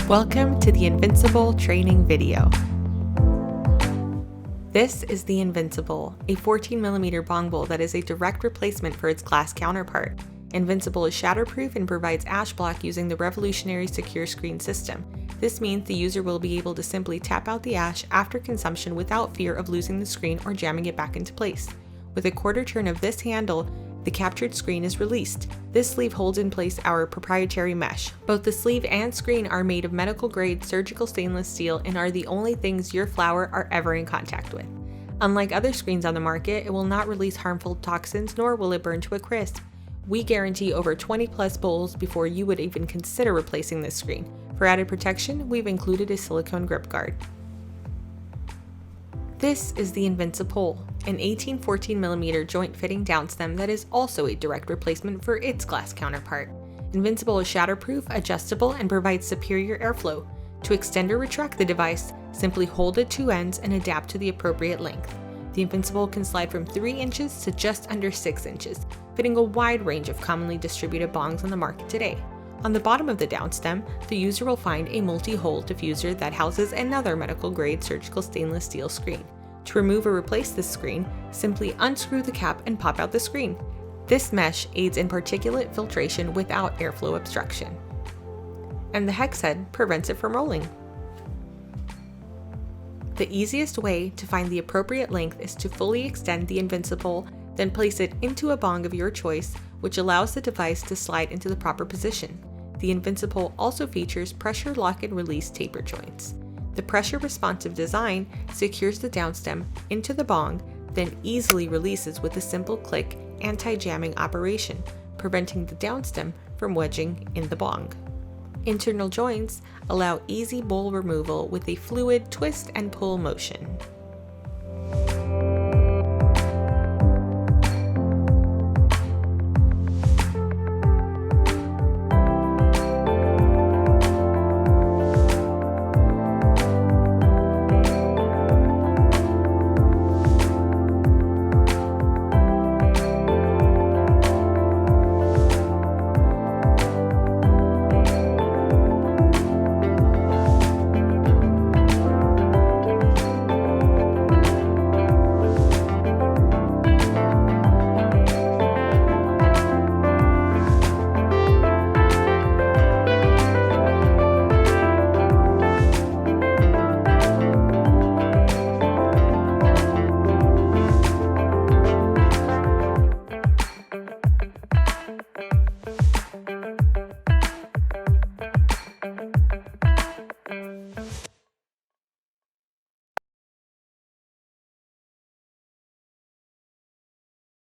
Welcome to the Invincibowl training video. This is the Invincibowl, a 14mm bong bowl that is a direct replacement for its glass counterpart. Invincibowl is shatterproof and provides ash block using the revolutionary secure screen system. This means the user will be able to simply tap out the ash after consumption without fear of losing the screen or jamming it back into place. With a quarter turn of this handle, the captured screen is released. This sleeve holds in place our proprietary mesh. Both the sleeve and screen are made of medical-grade surgical stainless steel and are the only things your flower are ever in contact with. Unlike other screens on the market, it will not release harmful toxins nor will it burn to a crisp. We guarantee over 20+ bowls before you would even consider replacing this screen. For added protection, we've included a silicone grip guard. This is the Invincibowl, an 18-14mm joint fitting downstem that is also a direct replacement for its glass counterpart. Invincibowl is shatterproof, adjustable, and provides superior airflow. To extend or retract the device, simply hold at two ends and adapt to the appropriate length. The Invincibowl can slide from 3 inches to just under 6 inches, fitting a wide range of commonly distributed bongs on the market today. On the bottom of the downstem, the user will find a multi-hole diffuser that houses another medical-grade surgical stainless steel screen. To remove or replace this screen, simply unscrew the cap and pop out the screen. This mesh aids in particulate filtration without airflow obstruction. And the hex head prevents it from rolling. The easiest way to find the appropriate length is to fully extend the Invincibowl, then place it into a bong of your choice, which allows the device to slide into the proper position. The Invincibowl also features pressure lock and release taper joints. The pressure-responsive design secures the downstem into the bong, then easily releases with a simple click anti-jamming operation, preventing the downstem from wedging in the bong. Internal joints allow easy bowl removal with a fluid twist and pull motion.